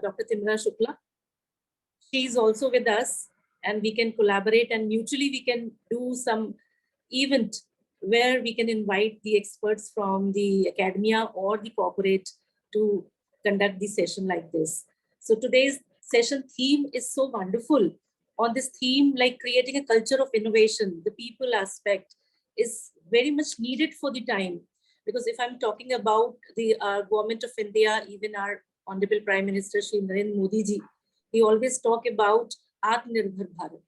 Dr. Timra Shukla. She is also with us, and we can collaborate, and mutually we can do some event where we can invite the experts from the academia or the corporate to conduct the session like this. So today's session theme is so wonderful. On this theme, like creating a culture of innovation, the people aspect is very much needed for the time. Because if I'm talking about the government of India, even our Honorable Prime Minister Shri Narendra Modi ji, he always talk about Atmanirbhar Bharat,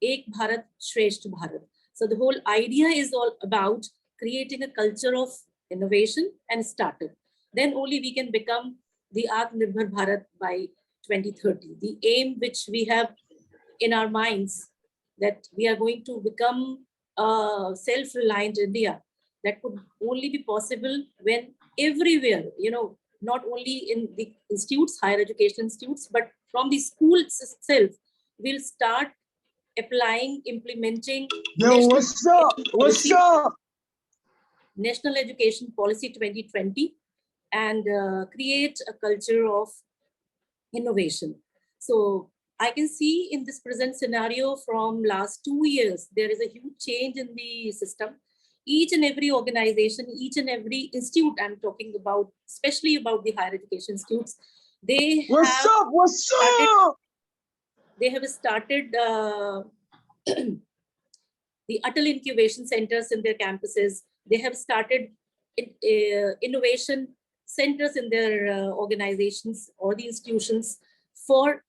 Ek Bharat, Shresth Bharat. So the whole idea is all about creating a culture of innovation and startup. Then only we can become the Atmanirbhar Bharat by 2030. The aim which we have in our minds that we are going to become a self-reliant India, that could only be possible when everywhere, not only in the institutes, higher education institutes, but from the schools itself, we'll start applying, implementing National Education Policy 2020 and create a culture of innovation. So I can see in this present scenario from last 2 years, there is a huge change in the system. Each and every organization, each and every institute, I'm talking about, especially about the higher education institutes, they have started the Atal incubation centers in their campuses. They have started innovation centers in their organizations or the institutions for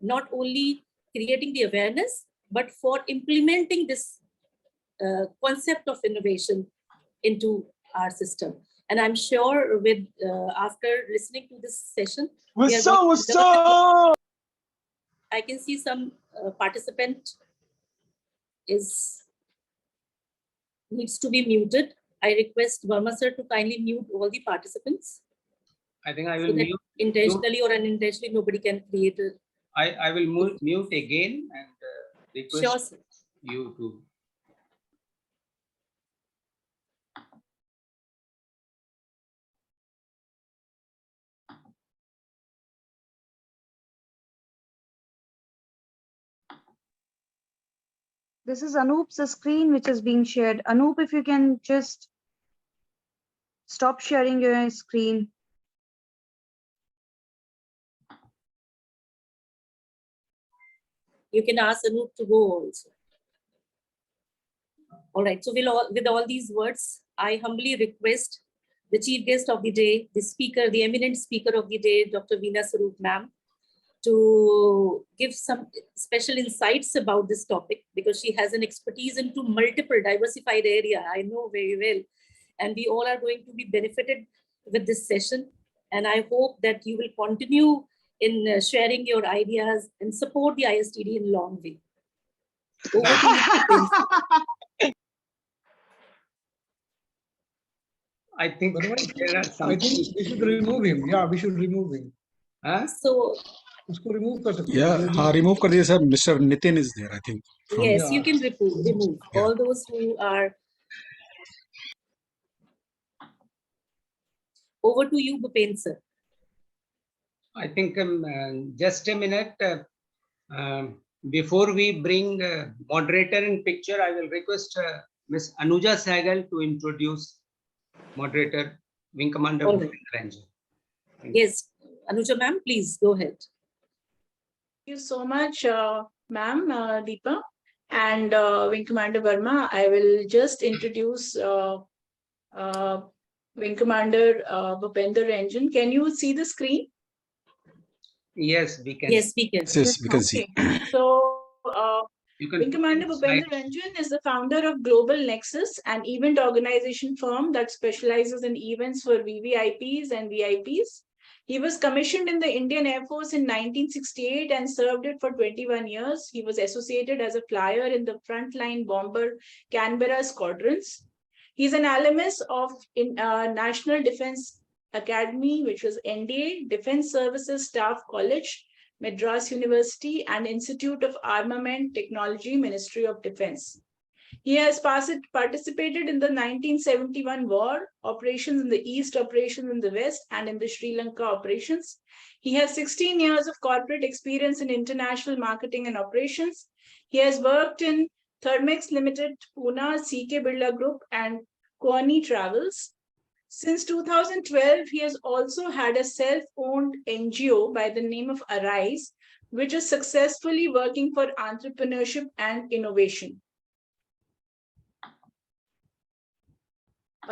not only creating the awareness, but for implementing this concept of innovation into our system. And I'm sure with after listening to this session, I can see some participant needs to be muted. I request Verma sir to kindly mute all the participants. I think I will mute. Intentionally or unintentionally, nobody can create a... I will mute again and request sure, you to. This is Anoop's screen which is being shared. Anoop, if you can just stop sharing your screen. You can ask Anoop to go also. All right, so with all these words, I humbly request the chief guest of the day, the speaker, the eminent speaker of the day, Dr. Veena Swarup ma'am, to give some special insights about this topic, because she has an expertise into multiple diversified area. I know very well. And we all are going to be benefited with this session. And I hope that you will continue in sharing your ideas and support the ISTD in a long way. Over to you. I think there are some. I think we should remove him. Yeah, we should remove him. Huh? So, yeah, remove kar diya, sir. Mr. Nitin is there, I think. Yes, you can remove all those who are. Over to you, Bhupen sir. I think just a minute. Before we bring moderator in picture, I will request Ms. Anuja Sahgal to introduce moderator, Wing Commander Ranjan. Yes, Anuja ma'am, please go ahead. Thank you so much, ma'am, Deepa, and Wing Commander Verma. I will just introduce Wing Commander Bhupender Ranjan. Can you see the screen? Yes, we can. Yes, we can. Yes, we can see. So, Wing Commander Bhupender Ranjan is the founder of Global Nexus, an event organization firm that specializes in events for VVIPs and VIPs. He was commissioned in the Indian Air Force in 1968 and served it for 21 years. He was associated as a flyer in the frontline bomber Canberra squadrons. He's an alumnus of National Defense Academy, which was NDA, Defense Services Staff College, Madras University, and Institute of Armament Technology, Ministry of Defense. He has participated in the 1971 war, operations in the East, operations in the West, and in the Sri Lanka operations. He has 16 years of corporate experience in international marketing and operations. He has worked in Thermex Limited, Pune, CK Birla Group, and Kwani Travels. Since 2012, he has also had a self-owned NGO by the name of Arise, which is successfully working for entrepreneurship and innovation.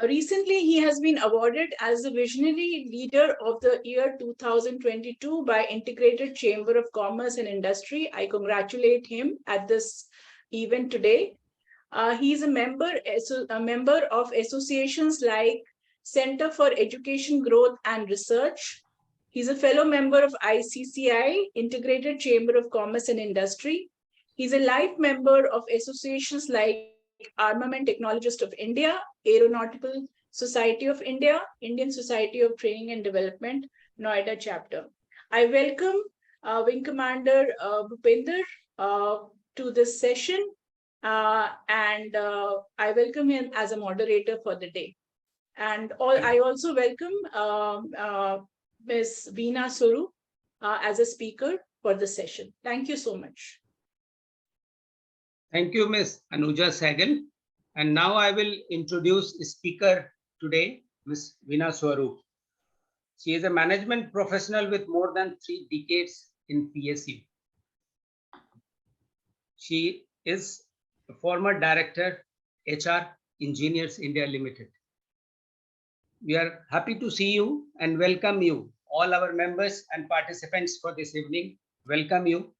Recently, he has been awarded as the Visionary Leader of the Year 2022 by Integrated Chamber of Commerce and Industry. I congratulate him at this event today. He is a member of associations like Center for Education Growth and Research. He's a fellow member of ICCI, Integrated Chamber of Commerce and Industry. He's a life member of associations like Armament Technologist of India, Aeronautical Society of India, Indian Society of Training and Development, Noida chapter. I welcome Wing Commander Bhupinder to this session, and I welcome him as a moderator for the day. And I also welcome Ms. Veena Swarup as a speaker for the session. Thank you so much. Thank you, Ms. Anuja Sehgal. And now I will introduce the speaker today, Ms. Veena Swarup. She is a management professional with more than 3 decades in PSU. She is a former director, HR Engineers India Limited. We are happy to see you and welcome you, all our members and participants for this evening. Welcome you.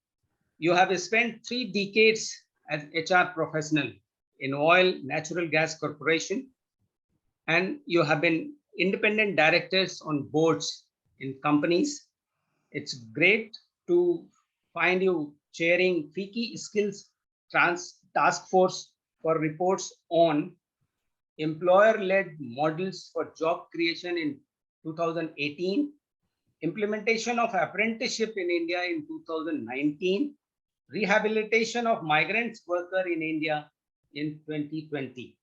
You have spent 3 decades as HR professional in Oil Natural Gas Corporation, and you have been independent directors on boards in companies. It's great to find you chairing FICCI Skills Task Force for reports on employer-led models for job creation in 2018, implementation of apprenticeship in India in 2019, rehabilitation of migrants worker in India in 2020.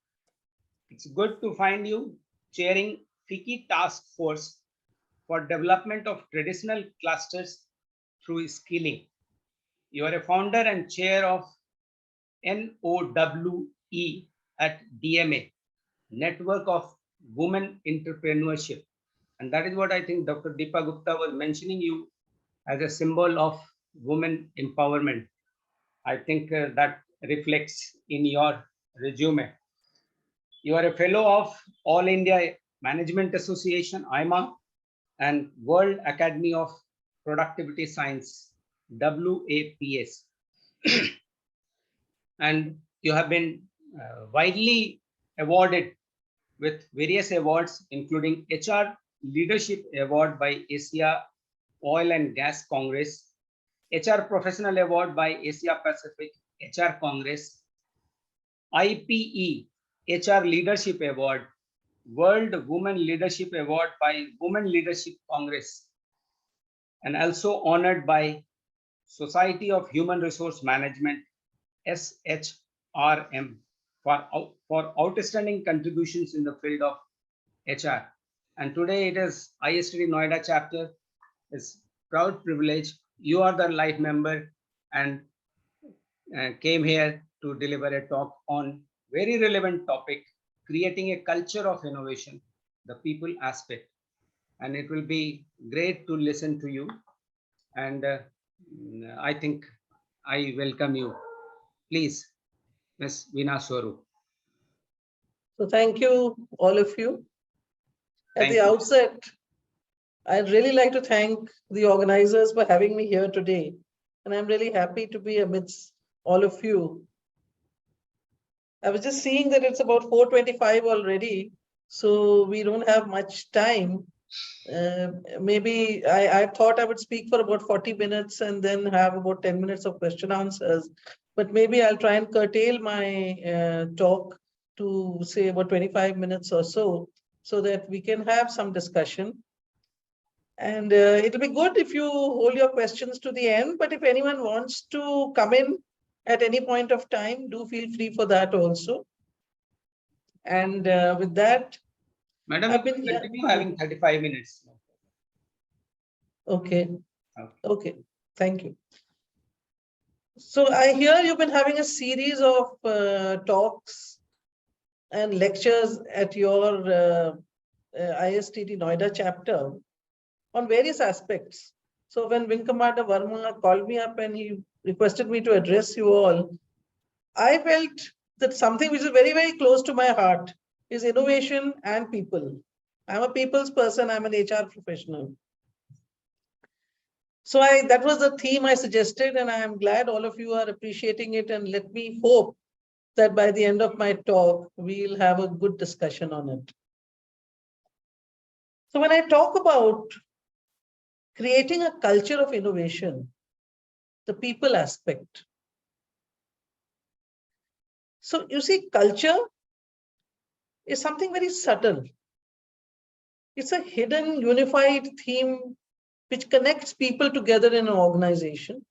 It's good to find you chairing FICCI Task Force for development of traditional clusters through skilling. You are a founder and chair of NOWE at DMA, Network of Women Entrepreneurship. And that is what I think Dr. Deepa Gupta was mentioning you as a symbol of women empowerment. I think that reflects in your resume. You are a fellow of All India Management Association, IMA, and World Academy of Productivity Science, WAPS. And you have been widely awarded with various awards, including HR Leadership Award by Asia Oil and Gas Congress, HR Professional Award by Asia Pacific HR Congress, IPE HR Leadership Award, World Women Leadership Award by Women Leadership Congress, and also honored by Society of Human Resource Management, SHRM, for outstanding contributions in the field of HR. And today it is ISTD Noida chapter. It's proud privilege. You are the life member and came here to deliver a talk on very relevant topic, creating a culture of innovation, the people aspect. And it will be great to listen to you. And I think I welcome you. Please, Ms. Veena Swarup. So thank you, all of you. At the outset, I'd really like to thank the organizers for having me here today. And I'm really happy to be amidst all of you. I was just seeing that it's about 4:25 already, so we don't have much time. Maybe I thought I would speak for about 40 minutes and then have about 10 minutes of question answers. But maybe I'll try and curtail my talk to say about 25 minutes or so that we can have some discussion. And it'll be good if you hold your questions to the end, but if anyone wants to come in at any point of time, do feel free for that also. And with that, Madam, I've you been can continue having 35 minutes. Okay. Okay. Okay. Thank you. So I hear you've been having a series of talks and lectures at your ISTD Noida chapter on various aspects. So when Wing Commander Verma called me up and he requested me to address you all, I felt that something which is very, very close to my heart is innovation and people. I'm a people's person, I'm an HR professional. So that was the theme I suggested, and I am glad all of you are appreciating it. And let me hope that by the end of my talk, we'll have a good discussion on it. So when I talk about creating a culture of innovation, the people aspect. So you see, culture is something very subtle. It's a hidden, unified theme which connects people together in an organization.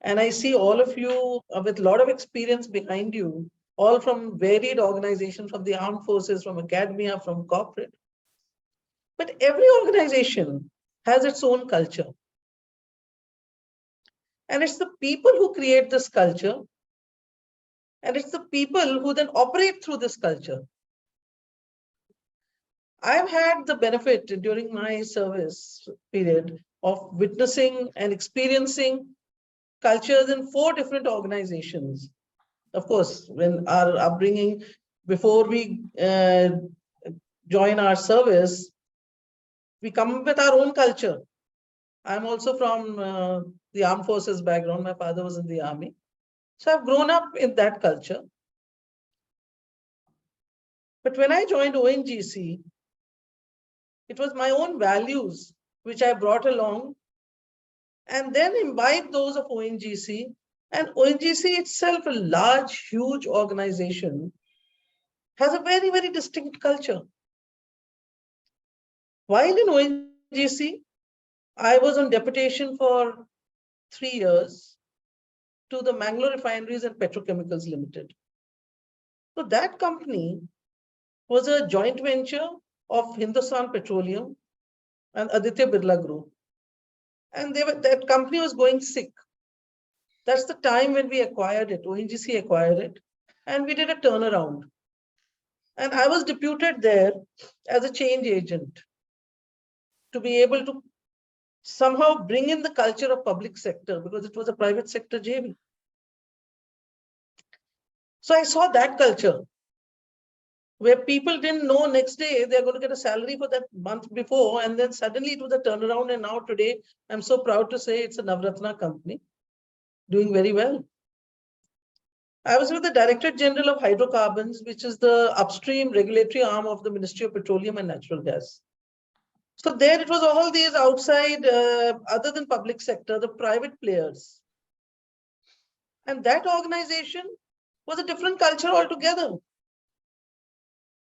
And I see all of you with a lot of experience behind you, all from varied organizations, from the armed forces, from academia, from corporate. But every organization has its own culture. And it's the people who create this culture. And it's the people who then operate through this culture. I've had the benefit during my service period of witnessing and experiencing cultures in 4 different organizations. Of course, when our upbringing, before we join our service, we come with our own culture. I'm also from the armed forces background. My father was in the army. So I've grown up in that culture. But when I joined ONGC, it was my own values which I brought along and then imbibed those of ONGC. And ONGC itself, a large, huge organization, has a very, very distinct culture. While in ONGC, I was on deputation for 3 years to the Mangalore Refineries and Petrochemicals Limited. So that company was a joint venture of Hindustan Petroleum and Aditya Birla Group. And that company was going sick. That's the time when we acquired it, ONGC acquired it, and we did a turnaround. And I was deputed there as a change agent to be able to somehow bring in the culture of public sector because it was a private sector JV. So I saw that culture where people didn't know next day they're going to get a salary for that month before, and then suddenly it was a turnaround. And now today, I'm so proud to say it's a Navratna company doing very well. I was with the Directorate General of Hydrocarbons, which is the upstream regulatory arm of the Ministry of Petroleum and Natural Gas. So there it was all these outside, other than public sector, the private players. And that organization was a different culture altogether.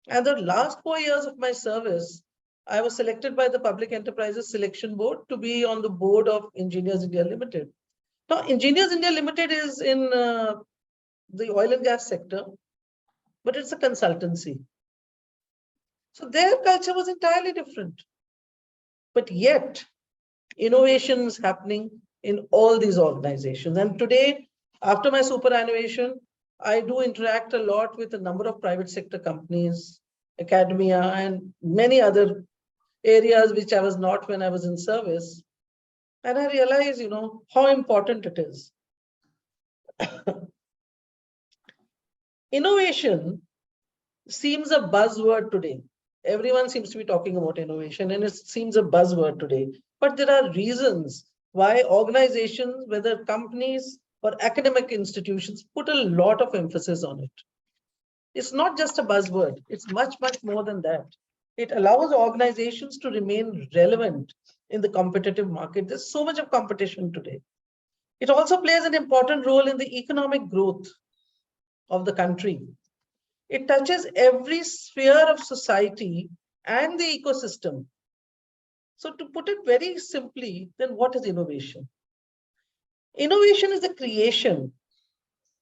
And the last 4 years of my service, I was selected by the Public Enterprises Selection Board to be on the board of Engineers India Limited. Now, Engineers India Limited is in the oil and gas sector, but it's a consultancy. So their culture was entirely different. But yet, innovation is happening in all these organizations. And today, after my superannuation, I do interact a lot with a number of private sector companies, academia, and many other areas which I was not when I was in service. And I realize, how important it is. Innovation seems a buzzword today. Everyone seems to be talking about innovation, and it seems a buzzword today. But there are reasons why organizations, whether companies or academic institutions, put a lot of emphasis on it. It's not just a buzzword. It's much, much more than that. It allows organizations to remain relevant in the competitive market. There's so much of competition today. It also plays an important role in the economic growth of the country. It touches every sphere of society and the ecosystem. So to put it very simply, then what is innovation? Innovation is the creation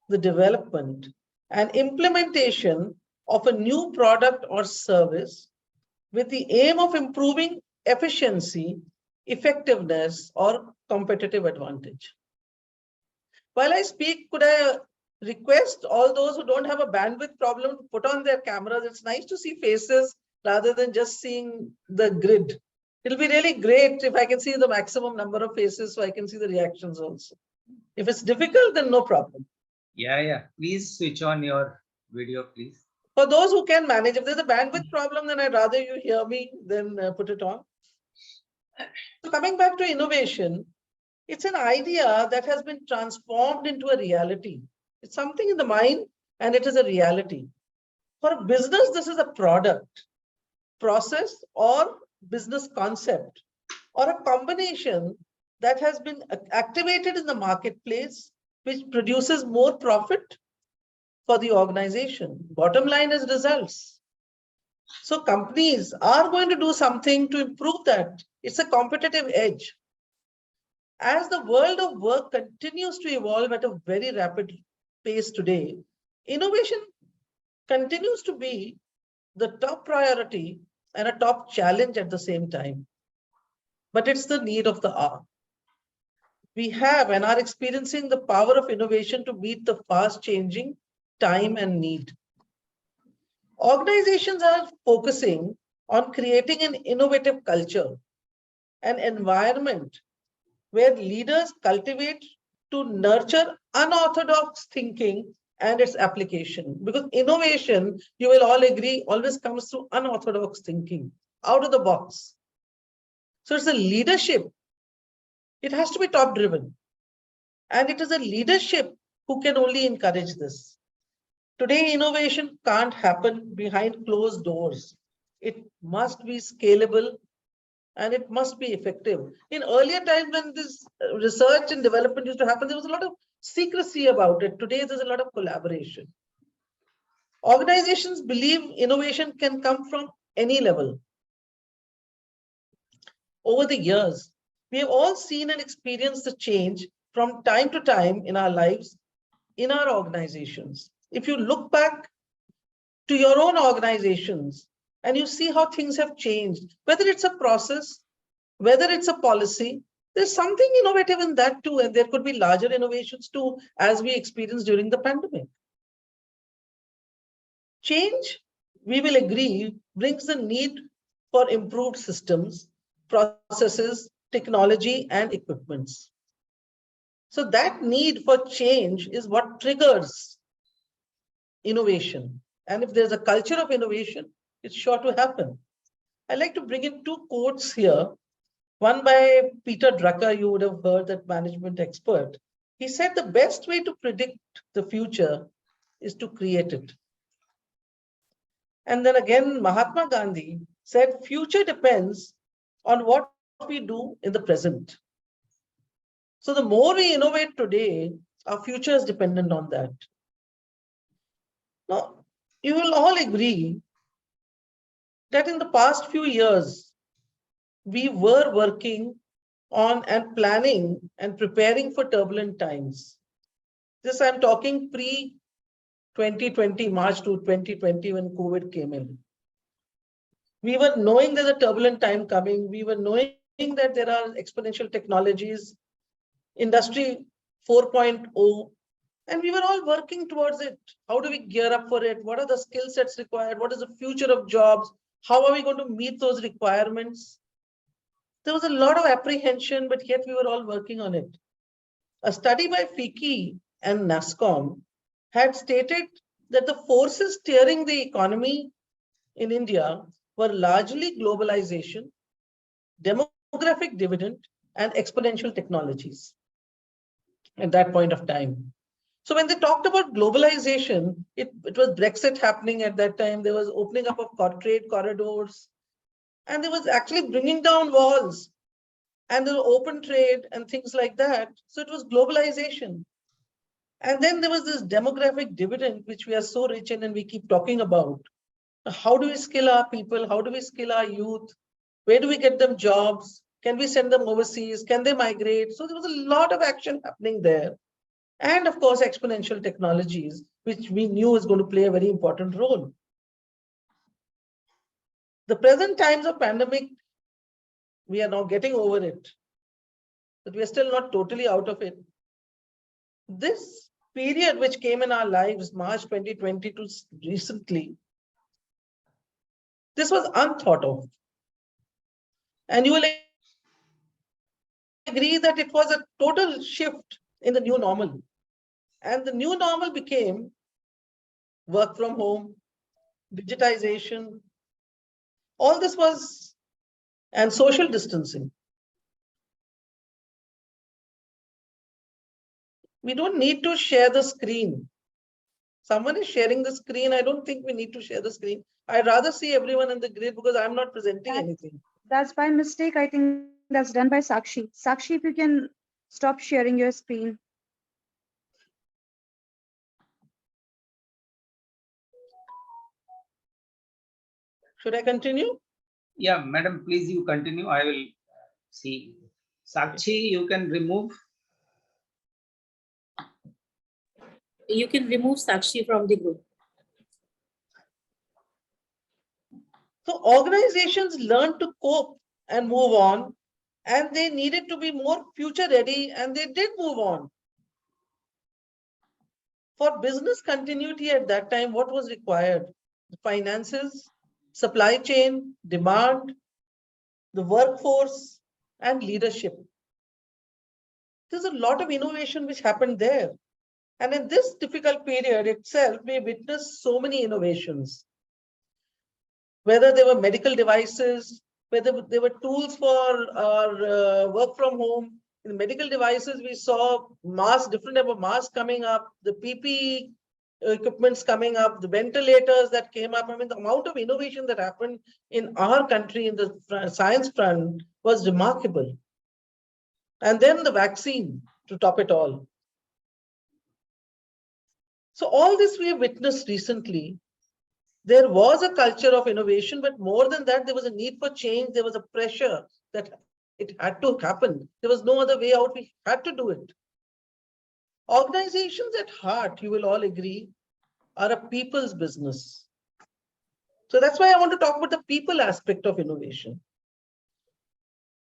the development and implementation of a new product or service with the aim of improving efficiency, effectiveness, or competitive advantage. While I speak, could I request all those who don't have a bandwidth problem to put on their cameras? It's nice to see faces rather than just seeing the grid. It'll be really great if I can see the maximum number of faces so I can see the reactions also. If it's difficult, then no problem. Yeah. Please switch on your video, please. For those who can manage, if there's a bandwidth problem, then I'd rather you hear me than put it on. So coming back to innovation, it's an idea that has been transformed into a reality. It's something in the mind and it is a reality. For a business, this is a product, process, or business concept, or a combination that has been activated in the marketplace, which produces more profit for the organization. Bottom line is results. So companies are going to do something to improve that. It's a competitive edge. As the world of work continues to evolve at a very rapid pace today, innovation continues to be the top priority and a top challenge at the same time. But it's the need of the hour. We have and are experiencing the power of innovation to meet the fast changing time and need. Organizations are focusing on creating an innovative culture, an environment where leaders cultivate to nurture unorthodox thinking and its application. Because innovation, you will all agree, always comes through unorthodox thinking, out of the box. So it's a leadership. It has to be top driven. And it is a leadership who can only encourage this. Today, innovation can't happen behind closed doors. It must be scalable and it must be effective. In earlier times when this research and development used to happen, there was a lot of secrecy about it. Today, there's a lot of collaboration. Organizations believe innovation can come from any level. Over the years, we have all seen and experienced the change from time to time in our lives, in our organizations. If you look back to your own organizations and you see how things have changed, whether it's a process, whether it's a policy, there's something innovative in that too. And there could be larger innovations too, as we experienced during the pandemic. Change, we will agree, brings the need for improved systems, processes, technology, and equipments. So that need for change is what triggers innovation. And if there's a culture of innovation, it's sure to happen. I'd like to bring in two quotes here. One by Peter Drucker, you would have heard, that management expert. He said the best way to predict the future is to create it. And then again, Mahatma Gandhi said, future depends on what we do in the present. So the more we innovate today, our future is dependent on that. Now, you will all agree that in the past few years, we were working on and planning and preparing for turbulent times. This I'm talking pre-2020, March to 2020, when COVID came in. We were knowing there's a turbulent time coming. We were knowing that there are exponential technologies, Industry 4.0, and we were all working towards it. How do we gear up for it? What are the skill sets required? What is the future of jobs? How are we going to meet those requirements? There was a lot of apprehension, but yet we were all working on it. A study by FICCI and NASSCOM had stated that the forces steering the economy in India were largely globalization, demographic dividend, and exponential technologies at that point of time. So when they talked about globalization, it was Brexit happening at that time. There was opening up of trade corridors, and there was actually bringing down walls, and there was open trade and things like that. So it was globalization. And then there was this demographic dividend, which we are so rich in and we keep talking about. How do we skill our people? How do we skill our youth? Where do we get them jobs? Can we send them overseas? Can they migrate? So there was a lot of action happening there. and of course, exponential technologies, which we knew is going to play a very important role. The present times of pandemic, we are now getting over it, but we are still not totally out of it. This period which came in our lives, March 2020 to recently, this was unthought of. And you will agree that it was a total shift in the new normal. And the new normal became work from home, digitization, all this was, and social distancing. We don't need to share the screen. Someone is sharing the screen. I don't think we need to share the screen. I'd rather see everyone in the grid because I'm not presenting anything. That's by mistake. I think that's done by Sakshi. Sakshi, if you can stop sharing your screen. Should I continue? Yeah, madam, please you continue. I will see. Sakshi, you can remove. You can remove Sakshi from the group. So organizations learned to cope and move on, and they needed to be more future ready, and they did move on. For business continuity at that time, what was required? The finances, supply chain, demand, the workforce, and leadership. There's a lot of innovation which happened there. And in this difficult period itself, we witnessed so many innovations. Whether they were medical devices, whether they were tools for our work from home. In medical devices, we saw different type of masks coming up, the PPE equipments coming up, the ventilators that came up. I mean, the amount of innovation that happened in our country in the science front was remarkable. And then the vaccine to top it all. So all this we have witnessed recently. There was a culture of innovation, but more than that, there was a need for change. There was a pressure that it had to happen. There was no other way out. We had to do it. Organizations at heart, you will all agree, are a people's business. So that's why I want to talk about the people aspect of innovation.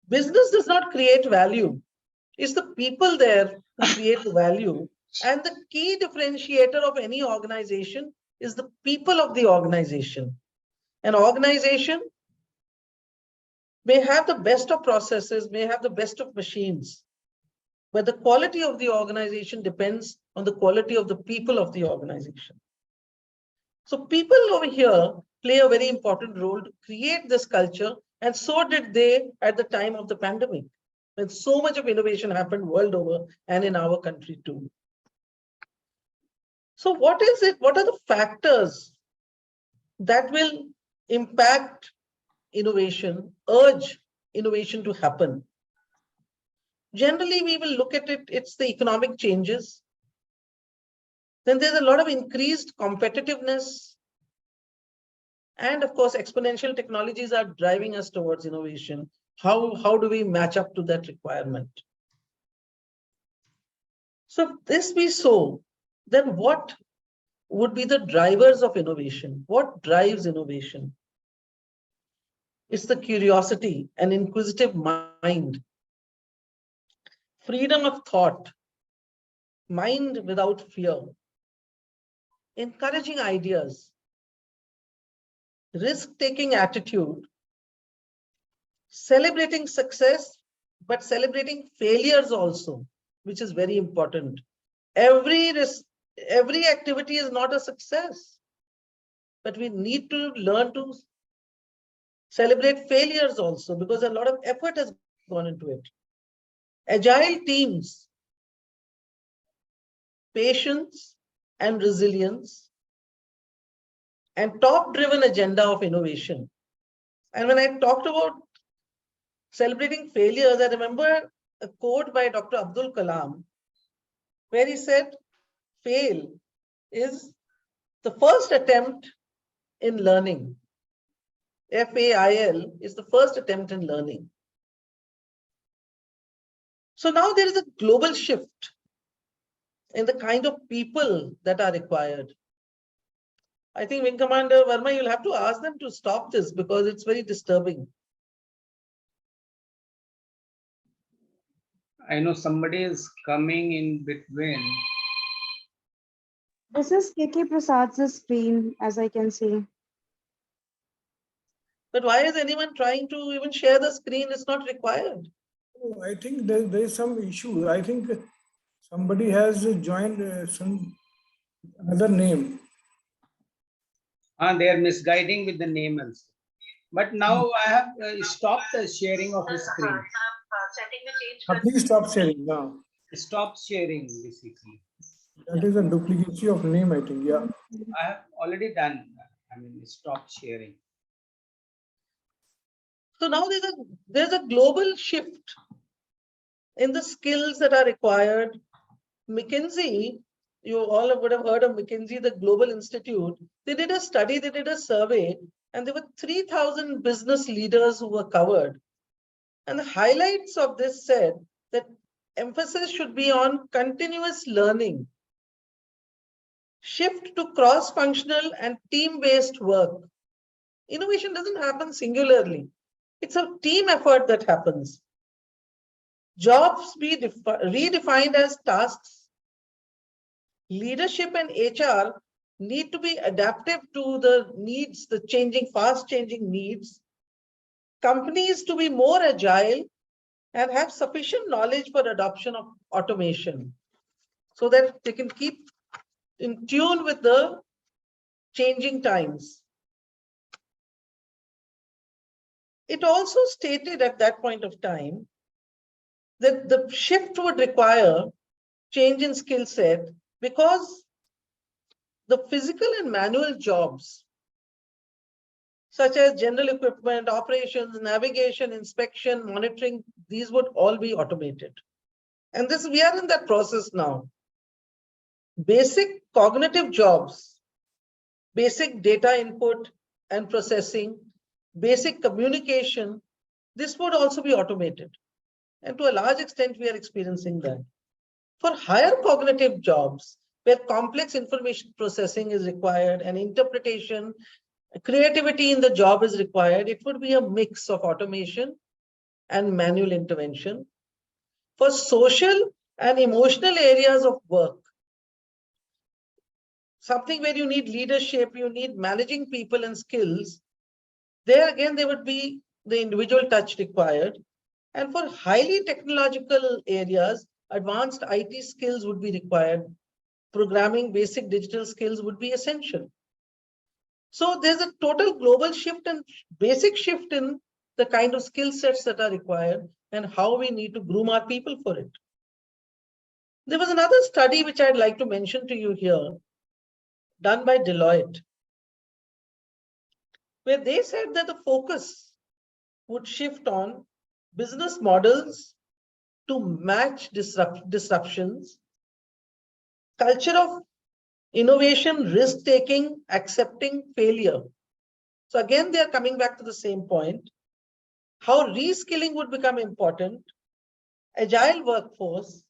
Business does not create value. It's the people there who create the value. And the key differentiator of any organization is the people of the organization. An organization may have the best of processes, may have the best of machines, but the quality of the organization depends on the quality of the people of the organization. So people over here play a very important role to create this culture, and so did they at the time of the pandemic, when so much of innovation happened world over and in our country too. So what is it? What are the factors that will impact innovation, urge innovation to happen? Generally, we will look at it, it's the economic changes. Then there's a lot of increased competitiveness. And of course, exponential technologies are driving us towards innovation. How do we match up to that requirement? So if this we saw, then what would be the drivers of innovation? What drives innovation? It's the curiosity, an inquisitive mind, freedom of thought, mind without fear, encouraging ideas, risk-taking attitude, celebrating success, but celebrating failures also, which is very important. Every activity is not a success, but we need to learn to celebrate failures also, because a lot of effort has gone into it. Agile teams, patience and resilience, and top-driven agenda of innovation. And when I talked about celebrating failures, I remember a quote by Dr. Abdul Kalam, where he said, fail is the first attempt in learning. FAIL is the first attempt in learning. So now there is a global shift. in the kind of people that are required. I think Wing Commander Verma, you'll have to ask them to stop this because it's very disturbing. I know somebody is coming in between. This is KK Prasad's screen, as I can see. But why is anyone trying to even share the screen? It's not required. Oh, I think there is some issue. I think somebody has joined some another name. They are misguiding with the name also. But now I have stopped the sharing of the screen. Please stop sharing now. Stop sharing basically. That is a duplicacy of name, I think. Yeah. I have already done. I mean, stop sharing. So now there's a global shift in the skills that are required. McKinsey, you all would have heard of McKinsey, the Global Institute. They did a study, they did a survey, and there were 3,000 business leaders who were covered. And the highlights of this said that emphasis should be on continuous learning, shift to cross-functional and team-based work. Innovation doesn't happen singularly. It's a team effort that happens. Jobs be redefined as tasks. Leadership and HR need to be adaptive to the needs, the changing, fast-changing needs. Companies to be more agile and have sufficient knowledge for adoption of automation so that they can keep in tune with the changing times. It also stated at that point of time that the shift would require change in skill set because the physical and manual jobs, such as general equipment, operations, navigation, inspection, monitoring, these would all be automated. And this, we are in that process now. Basic cognitive jobs, basic data input and processing, basic communication, this would also be automated. And to a large extent, we are experiencing that. For higher cognitive jobs, where complex information processing is required and interpretation, creativity in the job is required, it would be a mix of automation and manual intervention. For social and emotional areas of work, something where you need leadership, you need managing people and skills, there again, there would be the individual touch required. And for highly technological areas, advanced IT skills would be required. Programming, basic digital skills would be essential. So there's a total global shift and basic shift in the kind of skill sets that are required and how we need to groom our people for it. There was another study which I'd like to mention to you here, done by Deloitte, where they said that the focus would shift on business models to match disruptions, culture of innovation, risk-taking, accepting failure. So again, they are coming back to the same point, how reskilling would become important, agile workforce,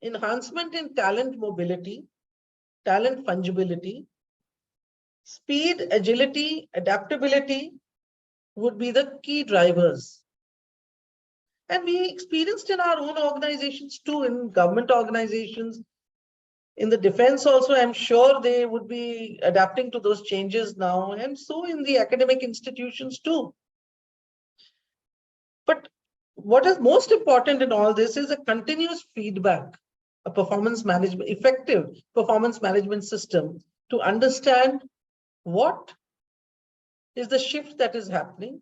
enhancement in talent mobility, talent fungibility, speed, agility, adaptability would be the key drivers. And we experienced in our own organizations too, in government organizations, in the defense also, I'm sure they would be adapting to those changes now, and so in the academic institutions too. But what is most important in all this is a continuous feedback, a performance management, effective performance management system to understand what is the shift that is happening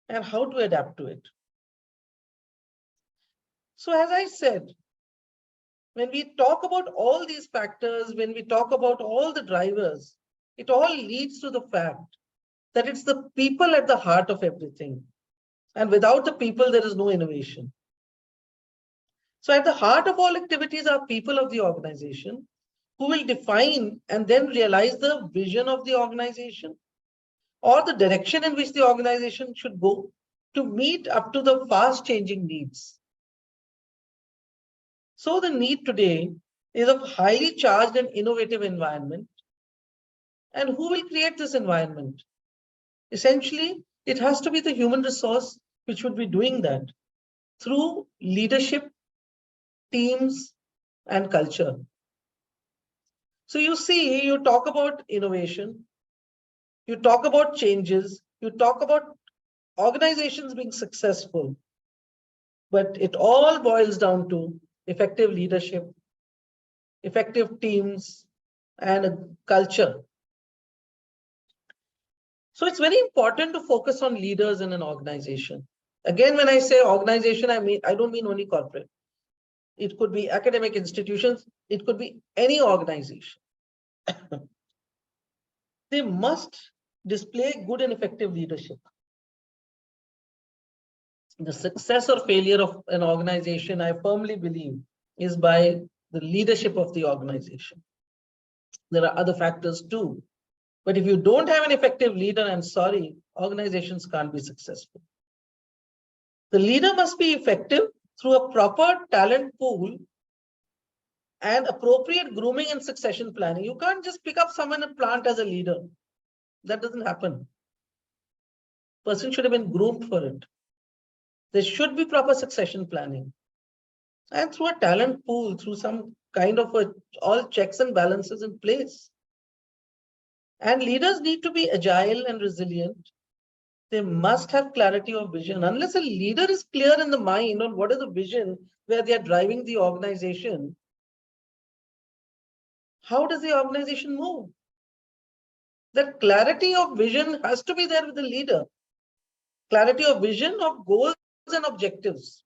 and how to adapt to it. So as I said, when we talk about all these factors, when we talk about all the drivers, it all leads to the fact that it's the people at the heart of everything. And without the people, there is no innovation. So at the heart of all activities are people of the organization who will define and then realize the vision of the organization or the direction in which the organization should go to meet up to the fast changing needs. So the need today is of highly charged and innovative environment. And who will create this environment? Essentially, it has to be the human resource which would be doing that through leadership, teams, and culture. So you see, you talk about innovation, you talk about changes, you talk about organizations being successful, but it all boils down to effective leadership, effective teams, and a culture. So it's very important to focus on leaders in an organization. Again, when I say organization, I don't mean only corporate. It could be academic institutions. It could be any organization. They must display good and effective leadership. The success or failure of an organization, I firmly believe, is by the leadership of the organization. There are other factors too. But if you don't have an effective leader, I'm sorry, organizations can't be successful. The leader must be effective through a proper talent pool and appropriate grooming and succession planning. You can't just pick up someone and plant as a leader. That doesn't happen. Person should have been groomed for it. There should be proper succession planning. And through a talent pool, through some kind of all checks and balances in place. And leaders need to be agile and resilient. They must have clarity of vision. Unless a leader is clear in the mind on what is the vision where they are driving the organization, how does the organization move? That clarity of vision has to be there with the leader. Clarity of vision of goals and objectives.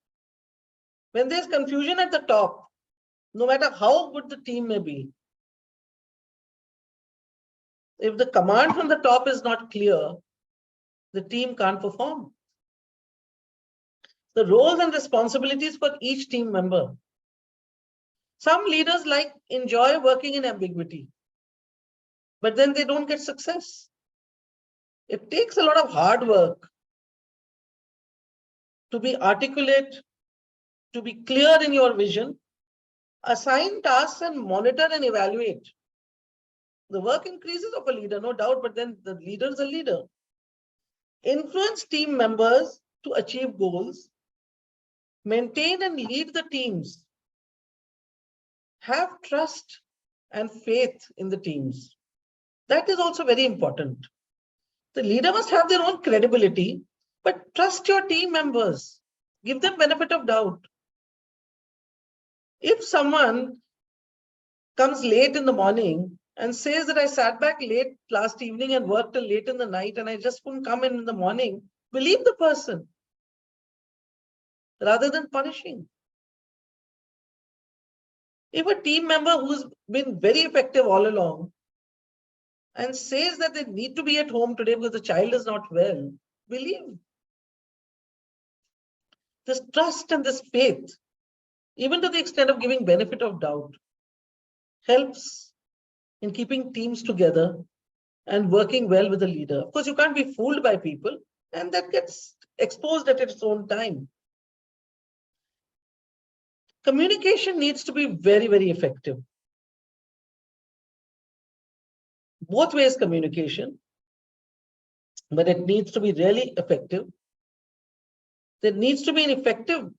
When there's confusion at the top, no matter how good the team may be, if the command from the top is not clear, the team can't perform. The roles and responsibilities for each team member. Some leaders enjoy working in ambiguity, but then they don't get success. It takes a lot of hard work to be articulate, to be clear in your vision, assign tasks and monitor and evaluate. The work increases of a leader, no doubt, but then the leader is a leader. Influence team members to achieve goals, maintain and lead the teams, have trust and faith in the teams. That is also very important. The leader must have their own credibility, but trust your team members. Give them benefit of doubt. If someone comes late in the morning and says that I sat back late last evening and worked till late in the night and I just couldn't come in the morning, believe the person rather than punishing. If a team member who's been very effective all along and says that they need to be at home today because the child is not well, believe. This trust and this faith, even to the extent of giving benefit of doubt, helps in keeping teams together and working well with the leader. Of course, you can't be fooled by people, and that gets exposed at its own time. Communication needs to be very, very effective. Both ways communication, but it needs to be really effective. There needs to be an effective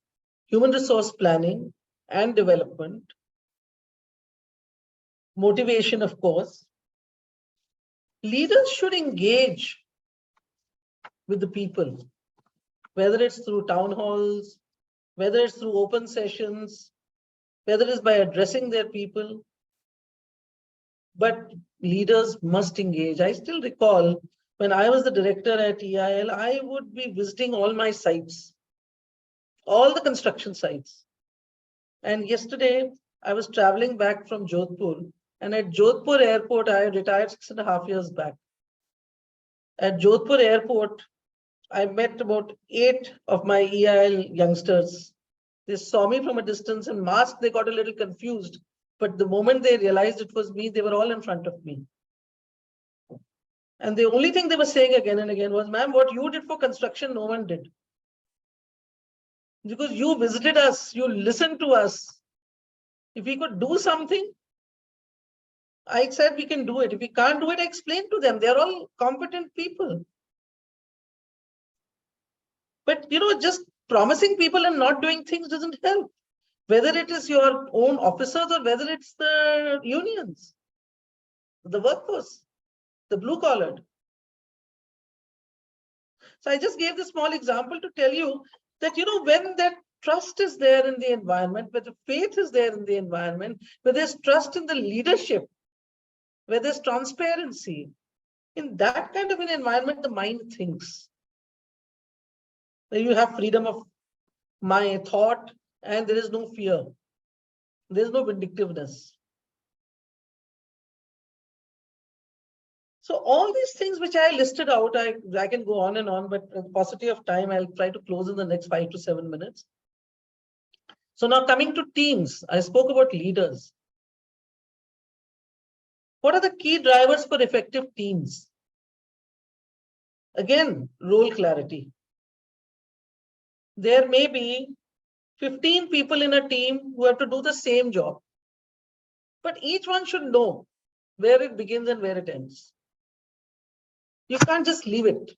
human resource planning and development. Motivation, of course. Leaders should engage with the people, whether it's through town halls, whether it's through open sessions, whether it's by addressing their people. But leaders must engage. I still recall when I was the director at EIL, I would be visiting all my sites, all the construction sites. And yesterday, I was traveling back from Jodhpur, and at Jodhpur airport, I retired 6.5 years back. At Jodhpur airport, I met about 8 of my EIL youngsters. They saw me from a distance and masked, they got a little confused. But the moment they realized it was me, they were all in front of me. And the only thing they were saying again and again was, ma'am, what you did for construction, no one did. Because you visited us, you listened to us, If we could do something, I said we can do it. If we can't do it, I explained to them. They're all competent people. But just promising people and not doing things doesn't help. Whether it is your own officers or whether it's the unions, the workforce, the blue collared. So I just gave this small example to tell you that, when that trust is there in the environment, where the faith is there in the environment, where there's trust in the leadership, where there's transparency, in that kind of an environment, the mind thinks. Where you have freedom of my thought and there is no fear. There's no vindictiveness. So all these things which I listed out, I can go on and on, but with paucity of time, I'll try to close in the next 5 to 7 minutes. So now coming to teams, I spoke about leaders. What are the key drivers for effective teams? Again, role clarity. There may be 15 people in a team who have to do the same job, but each one should know where it begins and where it ends. You can't just leave it.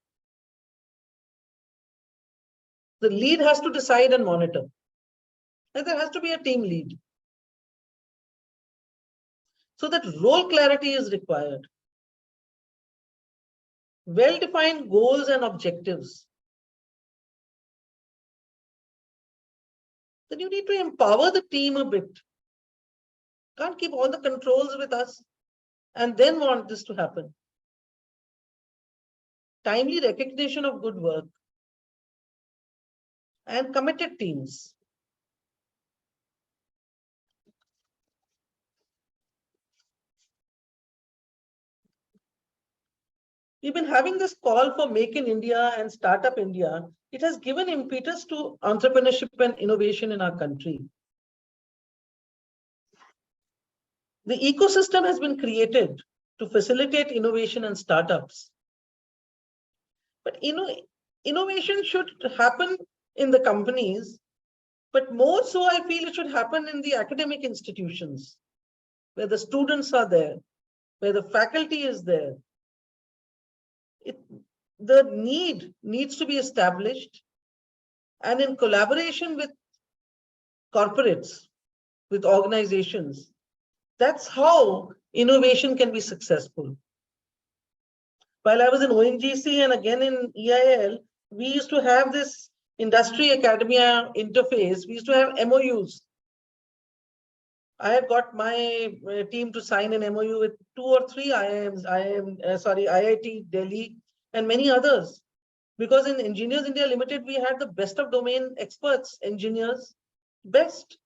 The lead has to decide and monitor. And there has to be a team lead. So that role clarity is required. Well-defined goals and objectives. Then you need to empower the team a bit. Can't keep all the controls with us and then want this to happen. Timely recognition of good work and committed teams. We've been having this call for Make in India and Startup India. It has given impetus to entrepreneurship and innovation in our country. The ecosystem has been created to facilitate innovation and startups. But innovation should happen in the companies, but more so I feel it should happen in the academic institutions, where the students are there, where the faculty is there. The need needs to be established, and in collaboration with corporates, with organizations, that's how innovation can be successful. While I was in ONGC and again in EIL, we used to have this industry academia interface. We used to have MOUs. I had got my team to sign an MOU with 2 or 3 IIT Delhi and many others. Because in Engineers India Limited, we had the best of domain experts, engineers, best.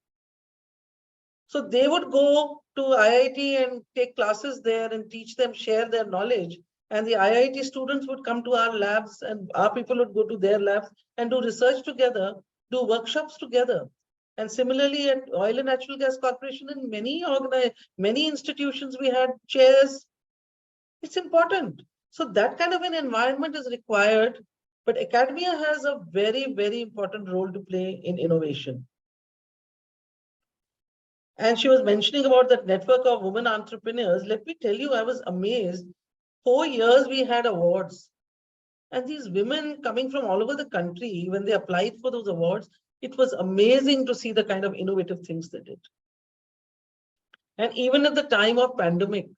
So they would go to IIT and take classes there and teach them, share their knowledge. And the IIT students would come to our labs and our people would go to their labs and do research together, do workshops together. And similarly at Oil and Natural Gas Corporation and many institutions, we had chairs. It's important. So that kind of an environment is required, but academia has a very, very important role to play in innovation. And she was mentioning about that network of women entrepreneurs. Let me tell you, I was amazed. 4 years we had awards. And these women coming from all over the country, when they applied for those awards, it was amazing to see the kind of innovative things they did. And even at the time of pandemic,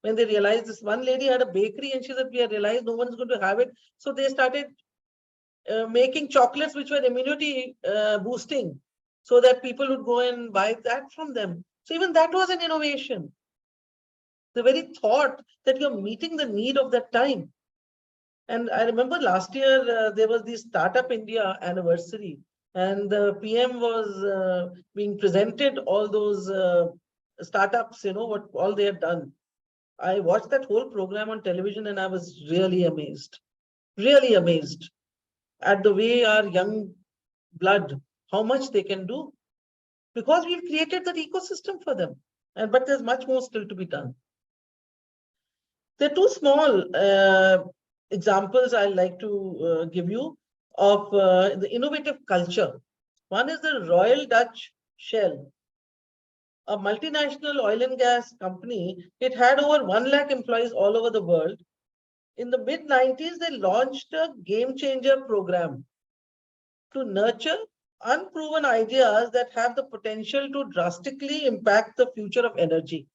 when they realized this one lady had a bakery and she said, we realized no one's going to have it. So they started making chocolates which were immunity boosting so that people would go and buy that from them. So even that was an innovation. The very thought that you're meeting the need of that time. And I remember last year, there was the Startup India anniversary and the PM was being presented all those startups, what all they had done. I watched that whole program on television and I was really amazed at the way our young blood, how much they can do, because we've created that ecosystem for them. But there's much more still to be done. There are 2 small examples I'd like to give you of the innovative culture. One is the Royal Dutch Shell. a multinational oil and gas company. It had over 1 lakh employees all over the world. In the mid-90s, they launched a game changer program to nurture unproven ideas that have the potential to drastically impact the future of energy.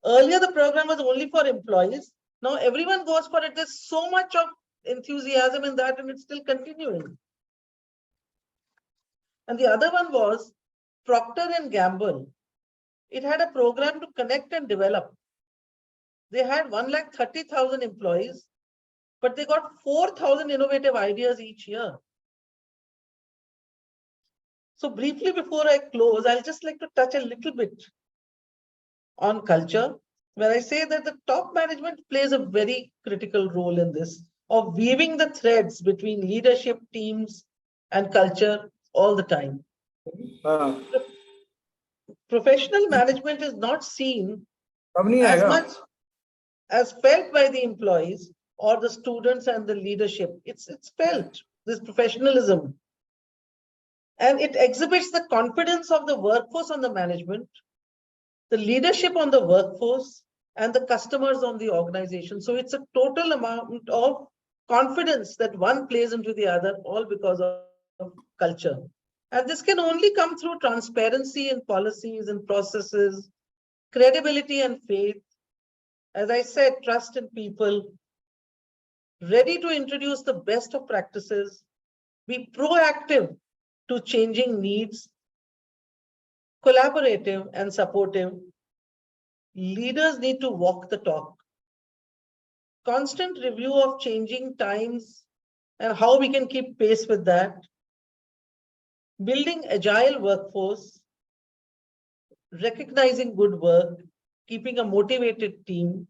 Earlier, the program was only for employees. Now everyone goes for it. There's so much of enthusiasm in that, and it's still continuing. And the other one was Procter and Gamble. It had a program to connect and develop. They had 130,000 employees, but they got 4,000 innovative ideas each year. So briefly before I close, I'll just like to touch a little bit on culture, where I say that the top management plays a very critical role in this, of weaving the threads between leadership, teams, and culture all the time. Professional management is not seen as much as felt by the employees or the students and the leadership. It's felt, this professionalism. And it exhibits the confidence of the workforce on the management, the leadership on the workforce, and the customers on the organization. So it's a total amount of confidence that one plays into the other, all because of culture. And this can only come through transparency in policies and processes, credibility and faith. As I said, trust in people, ready to introduce the best of practices, be proactive to changing needs, collaborative and supportive. Leaders need to walk the talk. Constant review of changing times and how we can keep pace with that. Building agile workforce, recognizing good work, keeping a motivated team.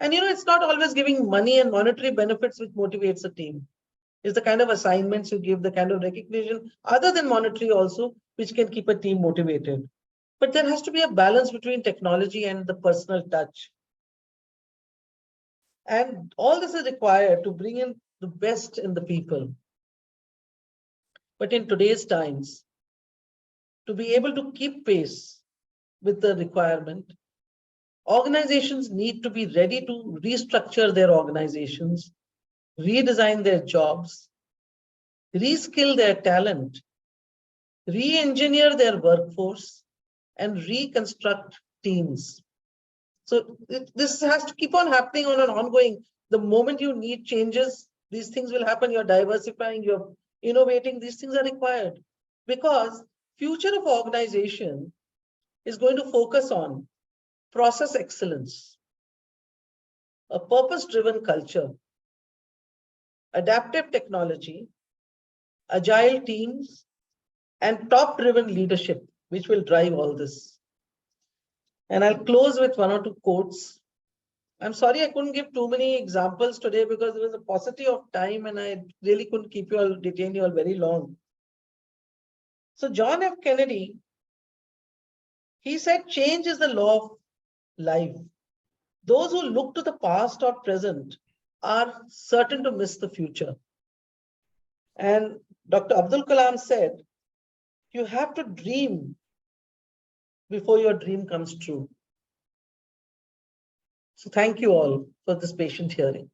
And it's not always giving money and monetary benefits which motivates a team. It's the kind of assignments you give, the kind of recognition, other than monetary also, which can keep a team motivated. But there has to be a balance between technology and the personal touch. And all this is required to bring in the best in the people. But in today's times, to be able to keep pace with the requirement, organizations need to be ready to restructure their organizations, redesign their jobs, reskill their talent, re-engineer their workforce, and reconstruct teams. So this has to keep on happening on an ongoing. The moment you need changes, these things will happen. You're diversifying, you're innovating. These things are required because future of organization is going to focus on process excellence, a purpose-driven culture, adaptive technology, agile teams, and top-driven leadership, which will drive all this. And I'll close with one or two quotes. I'm sorry I couldn't give too many examples today because there was a paucity of time and I really couldn't detain you all very long. So John F. Kennedy, he said, change is the law of life. Those who look to the past or present are certain to miss the future. And Dr. Abdul Kalam said, you have to dream before your dream comes true. So thank you all for this patient hearing.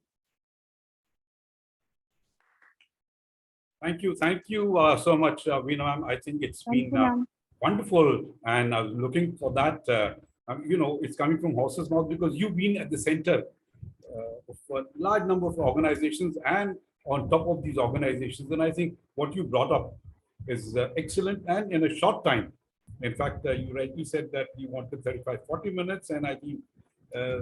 Thank you so much, Veena. I think it's been wonderful, and I was looking for that. It's coming from horse's mouth because you've been at the center of a large number of organizations and on top of these organizations. And I think what you brought up is excellent and in a short time. In fact, you rightly said that you wanted 35-40 minutes, and I think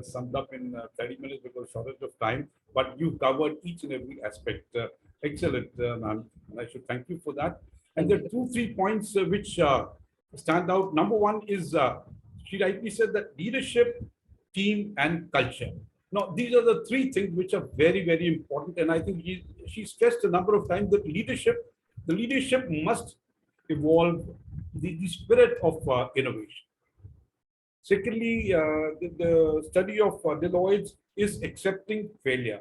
summed up in 30 minutes because shortage of time. But you covered each and every aspect. Excellent, ma'am. And I should thank you for that. And there are 2-3 points which stand out. Number one is she rightly said that leadership, team, and culture. Now, these are the 3 things which are very, very important. And I think she stressed a number of times that the leadership must evolve the spirit of innovation. Secondly, the study of Deloitte is accepting failure.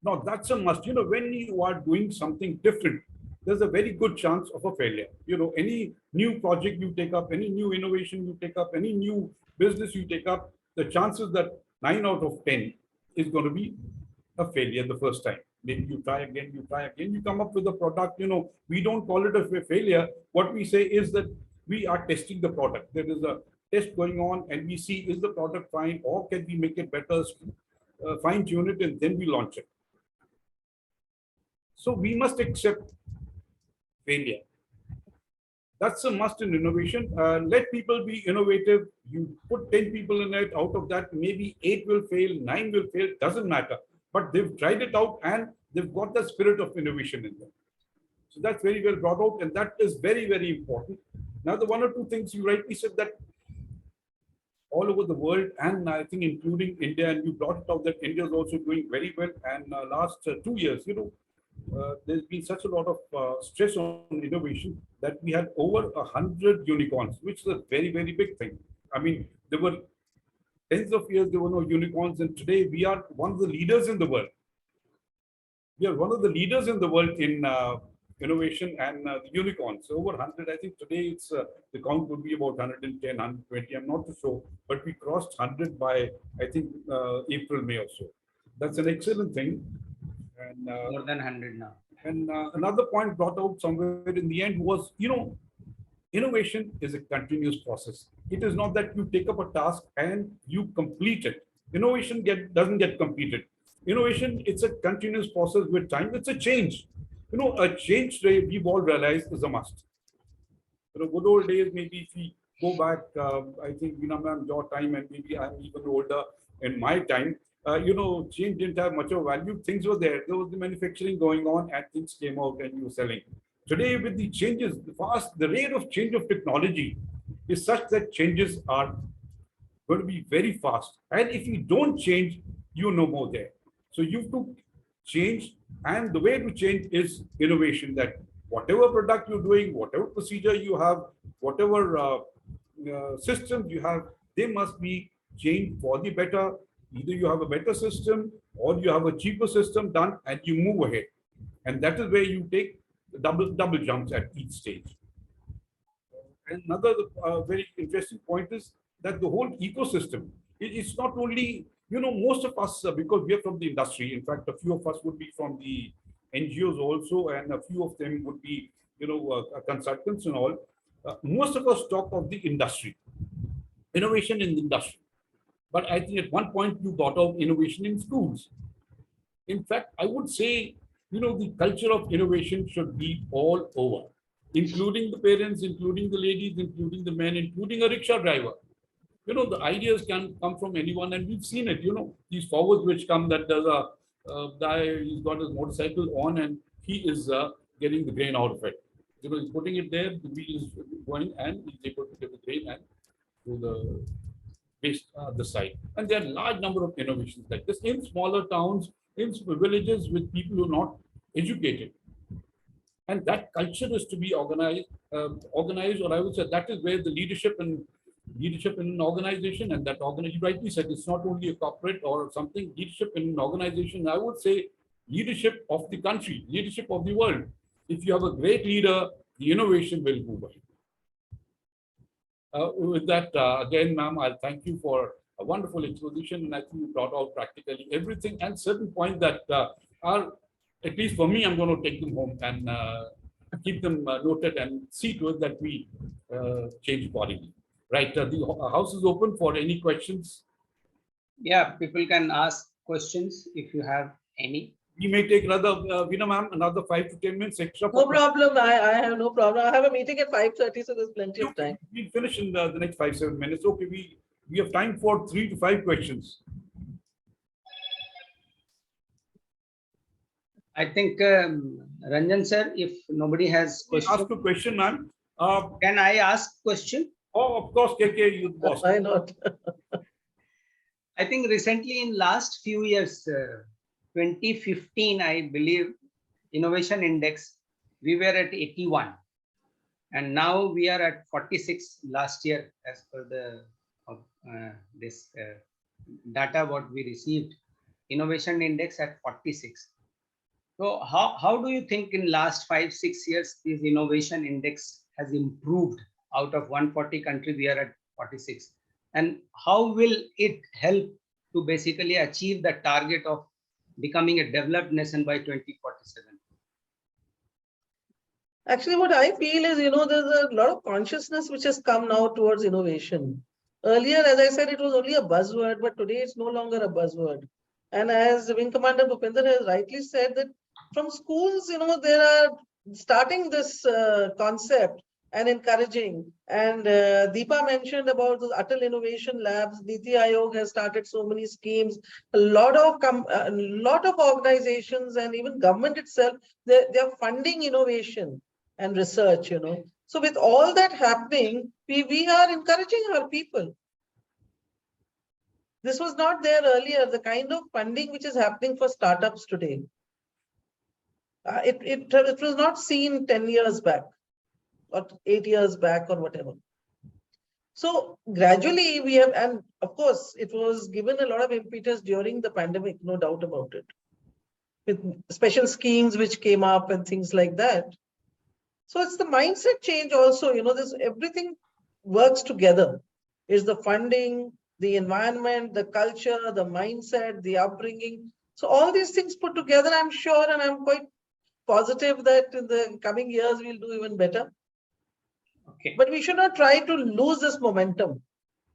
Now, that's a must. When you are doing something different, there's a very good chance of a failure. Any new project you take up, any new innovation you take up, any new business you take up, the chances that 9 out of 10 is going to be a failure the first time. Maybe you try again, you come up with a product. We don't call it a failure. What we say is that we are testing the product. There is a test going on, and we see, is the product fine, or can we make it better, fine tune it, and then we launch it. So we must accept failure. That's a must in innovation. Let people be innovative. You put 10 people in it, out of that, maybe 8 will fail, 9 will fail, doesn't matter. But they've tried it out and they've got the spirit of innovation in them. So that's very well brought out, and that is very, very important. Now, the one or two things you rightly said that all over the world, and I think including India, and you brought it out that India is also doing very well. And last 2 years, there's been such a lot of stress on innovation that we had over 100 unicorns, which is a very, very big thing. I mean, there were tens of years there were no unicorns, and today we are one of the leaders in the world. We are one of the leaders in the world in innovation and the unicorns. So over 100, I think today it's the count would be about 110, 120. I'm not too sure, but we crossed 100 by, I think, April, May or so. That's an excellent thing. And more than 100 now. And another point brought out somewhere in the end was, innovation is a continuous process. It is not that you take up a task and you complete it. Innovation doesn't get completed. Innovation, it's a continuous process with time. It's a change. A change we've all realized is a must. Good old days, maybe if we go back, I think, ma'am, your time, and maybe I'm even older in my time, change didn't have much of value. Things were there. There was the manufacturing going on and things came out and you were selling. Today, with the changes, the rate of change of technology is such that changes are going to be very fast. And if you don't change, you're no more there. So you have to change. And the way to change is innovation, that whatever product you're doing, whatever procedure you have, whatever systems you have, they must be changed for the better. Either you have a better system or you have a cheaper system done and you move ahead. And that is where you take double jumps at each stage. And another very interesting point is that the whole ecosystem, it's not only, most of us, because we are from the industry, in fact, a few of us would be from the NGOs also, and a few of them would be, consultants and all. Most of us talk of the industry, innovation in the industry. But I think at one point you brought out innovation in schools. In fact, I would say, the culture of innovation should be all over, including the parents, including the ladies, including the men, including a rickshaw driver. The ideas can come from anyone, and we've seen it, these forwards which come, that there's a guy, he's got his motorcycle on and he is getting the grain out of it. He's putting it there, the wheel is going and he's able to get the grain and to the waste the side. And there are a large number of innovations like this in smaller towns, in villages with people who are not educated. And that culture is to be organized, or I would say that is where the leadership in an organization, and that organization, you rightly said, it's not only a corporate or something, leadership in an organization, I would say leadership of the country, leadership of the world. If you have a great leader, the innovation will move ahead. With that, again, ma'am, I'll thank you for a wonderful exposition, and I think you brought out practically everything and certain points that are, at least for me, I'm going to take them home and keep them noted and see to it that we change accordingly. Right, the house is open for any questions. Yeah, people can ask questions if you have any. We may take another, Veena ma'am, another 5 to 10 minutes extra. No problem. I have no problem. I have a meeting at 5:30, so there's plenty of time. We'll finish in the next 5-7 minutes. Okay, we have time for 3 to 5 questions. I think, Ranjan sir, if nobody has questions. Ask a question, ma'am. Can I ask question? Oh, of course, KK, you boss. Why not? I think recently in last few years, 2015, I believe, Innovation Index, we were at 81. And now we are at 46 last year as per the this data what we received. Innovation Index at 46. So how do you think in last 5-6 years this innovation index has improved? Out of 140 countries, we are at 46. And how will it help to basically achieve the target of becoming a developed nation by 2047? Actually, what I feel is, there's a lot of consciousness which has come now towards innovation. Earlier, as I said, it was only a buzzword, but today it's no longer a buzzword. And as Wing Commander Bhupinder has rightly said, that from schools, they are starting this concept and encouraging. And Deepa mentioned about the Atal Innovation Labs. Niti Aayog has started so many schemes. A lot of organizations and even government itself, they're funding innovation and research. So with all that happening, we are encouraging our people. This was not there earlier, the kind of funding which is happening for startups today. It was not seen 10 years back or 8 years back or whatever. So gradually we have, and of course, it was given a lot of impetus during the pandemic, no doubt about it, with special schemes which came up and things like that. So it's the mindset change also, this everything works together. It's the funding, the environment, the culture, the mindset, the upbringing. So all these things put together, I'm sure, and I'm quite positive that in the coming years, we'll do even better. Okay. But we should not try to lose this momentum.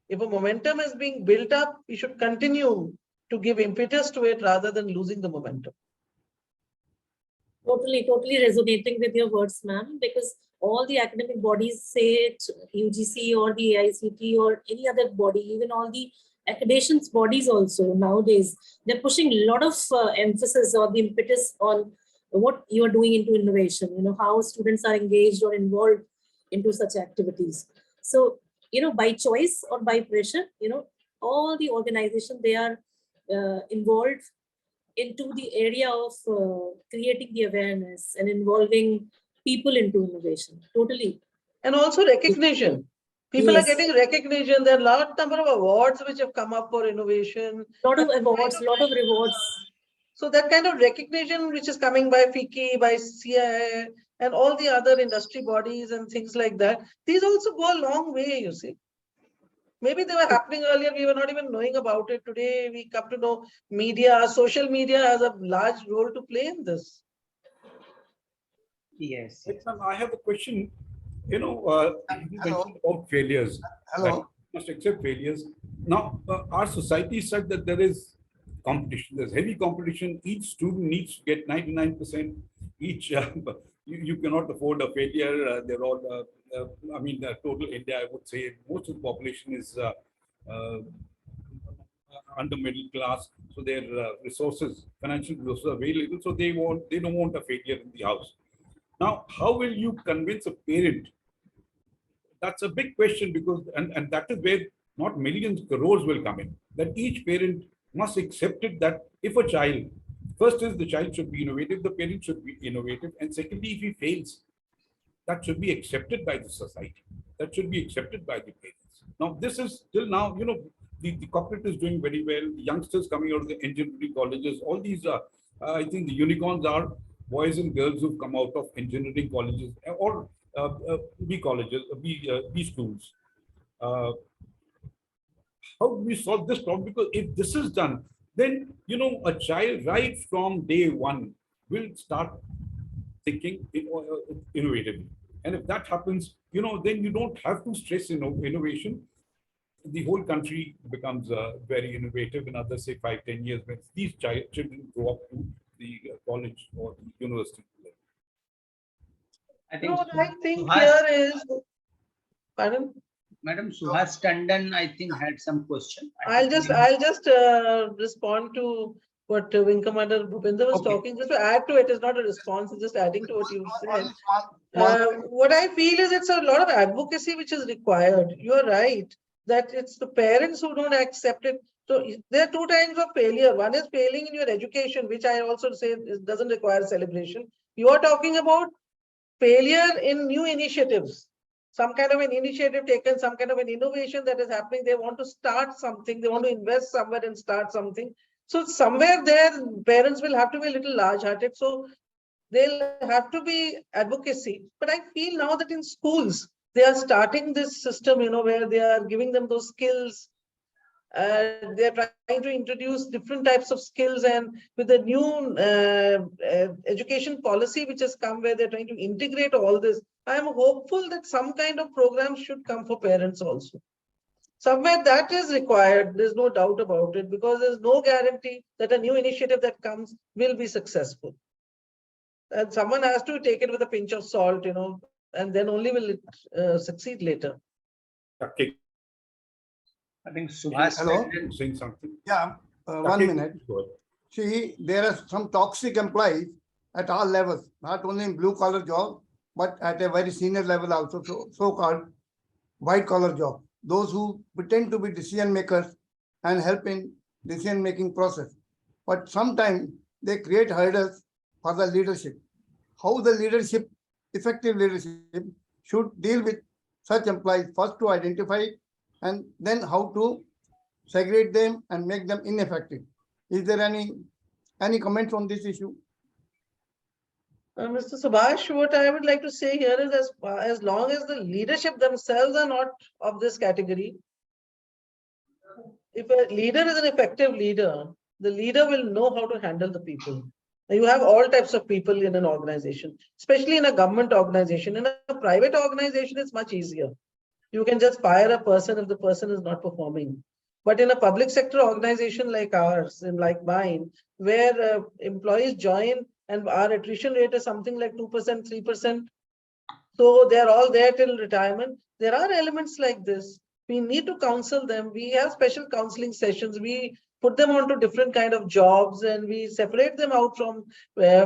If a momentum is being built up, we should continue to give impetus to it rather than losing the momentum. Totally resonating with your words, ma'am, because all the academic bodies, say it, UGC or the ISTD or any other body, even all the accreditations bodies also nowadays, they're pushing a lot of emphasis or the impetus on what you are doing into innovation, how students are engaged or involved into such activities. So, by choice or by pressure, all the organizations, they are involved into the area of creating the awareness and involving people into innovation. Totally. And also recognition. People Yes. are getting recognition. There are a large number of awards which have come up for innovation. A lot of awards, a lot of rewards. So that kind of recognition which is coming by FICCI, by CIA, and all the other industry bodies and things like that, these also go a long way, you see. Maybe they were happening earlier, we were not even knowing about it. Today, we come to know media, social media has a large role to play in this. Yes. I have a question. You mentioned about failures. Hello. Must accept failures. Now, our society said that there is competition. There's heavy competition. Each student needs to get 99%. Each you cannot afford a failure. They're all. Total India, I would say, most of the population is under middle class, so their resources, financial resources are very little, so they don't want a failure in the house. Now, how will you convince a parent? That's a big question, because and that is where not millions, crores will come in. That each parent must accept it, that if a child, first is the child should be innovative, the parent should be innovative, and secondly, if he fails, that should be accepted by the society. That should be accepted by the parents. Now, this is till now, the corporate is doing very well. The youngsters coming out of the engineering colleges, all these are, I think the unicorns are boys and girls who've come out of engineering colleges or B colleges, B schools. How do we solve this problem? Because if this is done, then, a child right from day one will start thinking innovatively. And if that happens, then you don't have to stress innovation. The whole country becomes very innovative in another, say, 5-10 years when these children grow up to the college or the university. I think, here is, pardon? Madam Suhas Tandon, I think, had some question. I'll just respond to what Wing Commander Bhupinder was talking. Just to add to it, is not a response, it's just adding to what you said. What I feel is it's a lot of advocacy which is required. You're right that it's the parents who don't accept it. So there are two kinds of failure. One is failing in your education, which I also say doesn't require celebration. You are talking about failure in new initiatives. Some kind of an initiative taken, some kind of an innovation that is happening. They want to start something. They want to invest somewhere and start something. So somewhere there, parents will have to be a little large-hearted. So they'll have to be advocacy. But I feel now that in schools, they are starting this system, where they are giving them those skills. They're trying to introduce different types of skills, and with the new education policy which has come, where they're trying to integrate all this, I am hopeful that some kind of program should come for parents also. Somewhere that is required, there's no doubt about it, because there's no guarantee that a new initiative that comes will be successful. And someone has to take it with a pinch of salt, and then only will it succeed later. Okay. I think Subhash Hello? Saying something. Yeah, one Okay, minute. go ahead. See, there are some toxic employees at all levels, not only in blue collar job, but at a very senior level also, so-called white collar job. Those who pretend to be decision makers and help in decision making process. But sometimes they create hurdles for the leadership. How the leadership, effective leadership, should deal with such employees, first to identify and then how to segregate them and make them ineffective. Is there any comments on this issue? Mr. Subhash, what I would like to say here is, as long as the leadership themselves are not of this category, if a leader is an effective leader, the leader will know how to handle the people. You have all types of people in an organization, especially in a government organization. In a private organization, it's much easier. You can just fire a person if the person is not performing. But in a public sector organization like ours and like mine, where employees join and our attrition rate is something like 2%, 3%. So they're all there till retirement. There are elements like this. We need to counsel them. We have special counseling sessions. We put them onto different kind of jobs, and we separate them out from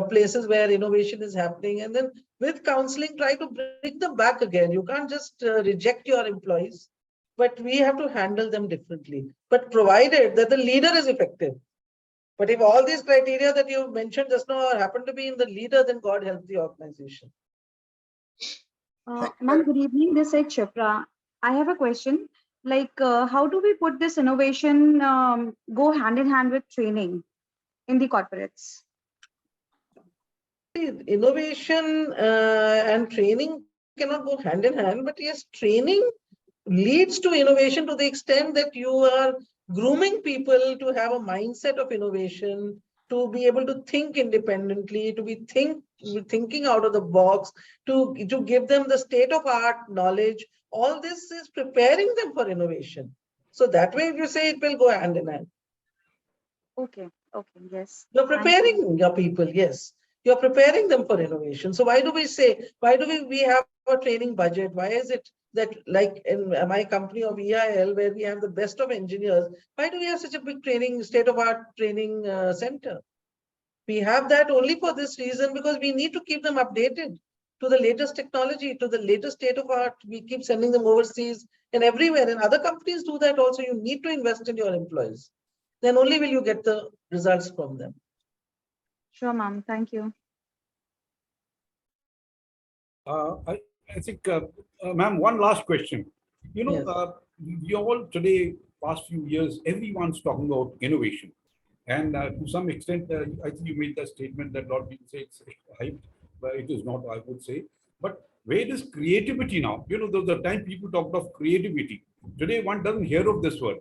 places where innovation is happening. And then with counseling, try to bring them back again. You can't just reject your employees, but we have to handle them differently. But provided that the leader is effective. But if all these criteria that you mentioned just now happen to be in the leader, then God help the organization. Ma'am, good evening. This is Chopra. I have a question. Like, how do we put this innovation go hand in hand with training in the corporates? Innovation and training cannot go hand in hand, but yes, training leads to innovation to the extent that you are grooming people to have a mindset of innovation, to be able to think independently, to be thinking out of the box, to give them the state-of-art knowledge. All this is preparing them for innovation. So that way, if you say, it will go hand in hand. Okay, yes. You're preparing your people, yes. You're preparing them for innovation. So why do we have a training budget? Why is it that, like in my company of EIL, where we have the best of engineers, why do we have such a big training, state-of-art training center? We have that only for this reason, because we need to keep them updated to the latest technology, to the latest state-of-art. We keep sending them overseas and everywhere. And other companies do that also. You need to invest in your employees. Then only will you get the results from them. Sure, ma'am. Thank you. I think, ma'am, one last question. Yes. We all today, past few years, everyone's talking about innovation. And to some extent, I think you made the statement that not being say it's hyped, but it is not, I would say. But where is creativity now? The time people talked of creativity. Today, one doesn't hear of this word.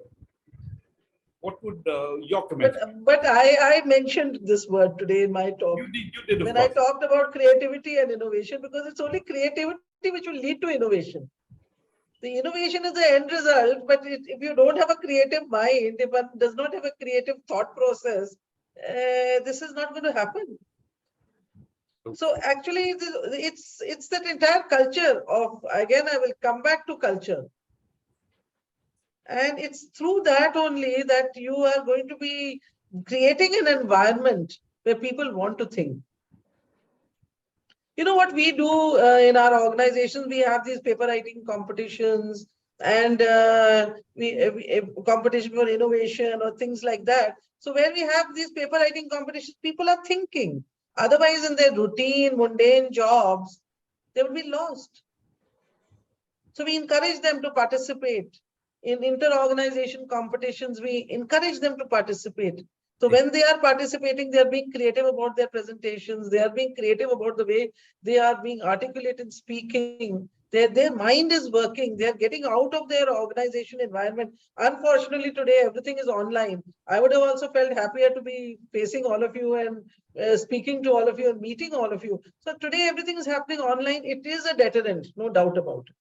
What would your comment? But I mentioned this word today in my talk. You did, when I talked about creativity and innovation, because it's only creativity which will lead to innovation. The innovation is the end result, but if you don't have a creative mind, if one does not have a creative thought process, this is not going to happen. So actually, it's that entire culture of, again, I will come back to culture. And it's through that only that you are going to be creating an environment where people want to think. You know what we do in our organization? We have these paper writing competitions and competition for innovation or things like that. So where we have these paper writing competitions, people are thinking. Otherwise, in their routine, mundane jobs, they will be lost. So we encourage them to participate. In inter-organization competitions, we encourage them to participate. So when they are participating, they are being creative about their presentations. They are being creative about the way they are being articulate in speaking. Their mind is working. They are getting out of their organization environment. Unfortunately, today everything is online. I would have also felt happier to be facing all of you and speaking to all of you and meeting all of you. So today everything is happening online. It is a deterrent, no doubt about it.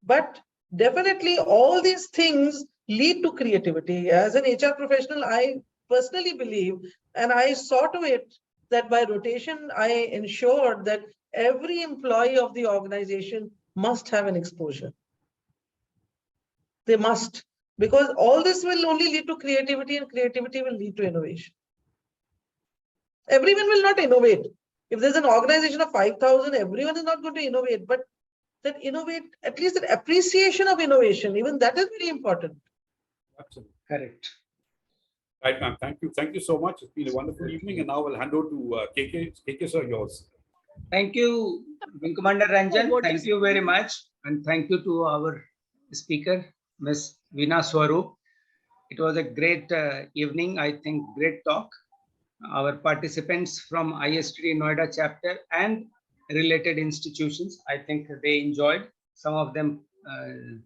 But definitely all these things lead to creativity. As an HR professional, I personally believe, and I saw to it that by rotation, I ensured that every employee of the organization must have an exposure. They must, because all this will only lead to creativity, and creativity will lead to innovation. Everyone will not innovate. If there's an organization of 5,000, everyone is not going to innovate, but that innovate, at least that appreciation of innovation, even that is very important. Absolutely. Correct. Right, ma'am. Thank you. Thank you so much. It's been a wonderful evening. And now I'll hand over to KK. KK, sir, yours. Thank you, Wing Commander Ranjan. What Thank is- you very much. And thank you to our speaker, Ms. Veena Swarup. It was a great evening. I think great talk. Our participants from ISTD Noida chapter and related institutions, I think they enjoyed. Some of them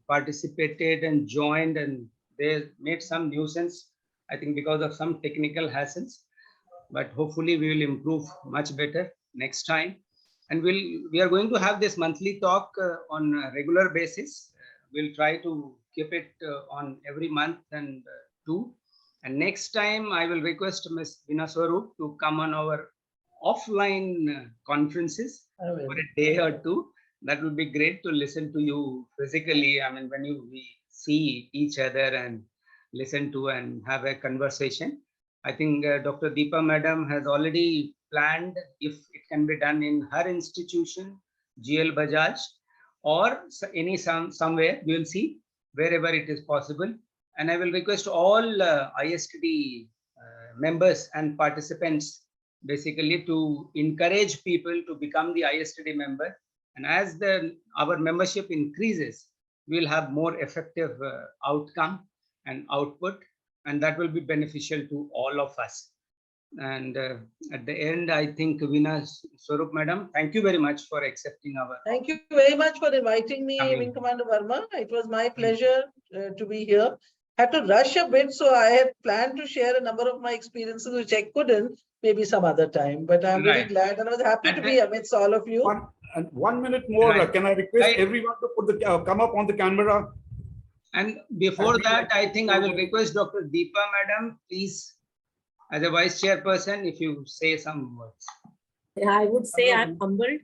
participated and joined, and they made some nuisance, I think, because of some technical hassles. But hopefully we will improve much better next time. And we are going to have this monthly talk on a regular basis. We'll try to keep it on every month and two. And next time I will request Ms. Veena Swarup to come on our offline conferences for a day or two. That would be great to listen to you physically. I mean, when we see each other and listen to and have a conversation. I think Dr. Deepa Madam has already planned if it can be done in her institution, GL Bajaj, or somewhere. We will see wherever it is possible. And I will request all ISTD members and participants basically to encourage people to become the ISTD member. And as our membership increases, we will have more effective outcome and output, and that will be beneficial to all of us. And at the end, I think Veena Swarup Madam, thank you very much for accepting our. Thank you very much for inviting me, Wing Commander Verma. It was my pleasure to be here. Had to rush a bit, so I had planned to share a number of my experiences, which I couldn't, maybe some other time. But I'm very glad, and I was happy to be amidst all of you. 1 minute more. Right. Can I request everyone to put the come up on the camera? And before that, I think I will request Dr. Deepa Madam, please, as a vice chairperson, if you say some words. Yeah, I would say I'm humbled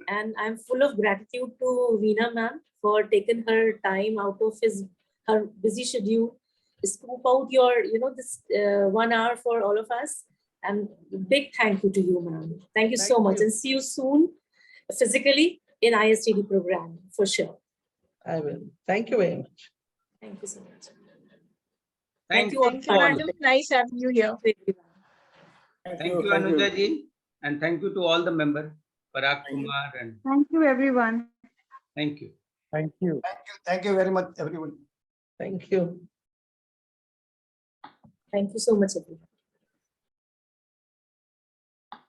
and I'm full of gratitude to Veena ma'am for taking her time out of her busy schedule, scoop out your, this 1 hour for all of us. And big thank you to you, ma'am. Thank you so much, and see you soon physically in ISTD program for sure. I will. Thank you very much. Thank you so much. Thank you Thank you, all. madam. Nice having you here. Thank you, Anuja ji, and thank you to all the members, Parag Kumar, and Thank you, everyone. thank you. Thank you. Thank you very much, everyone. Thank you. Thank you so much, everyone.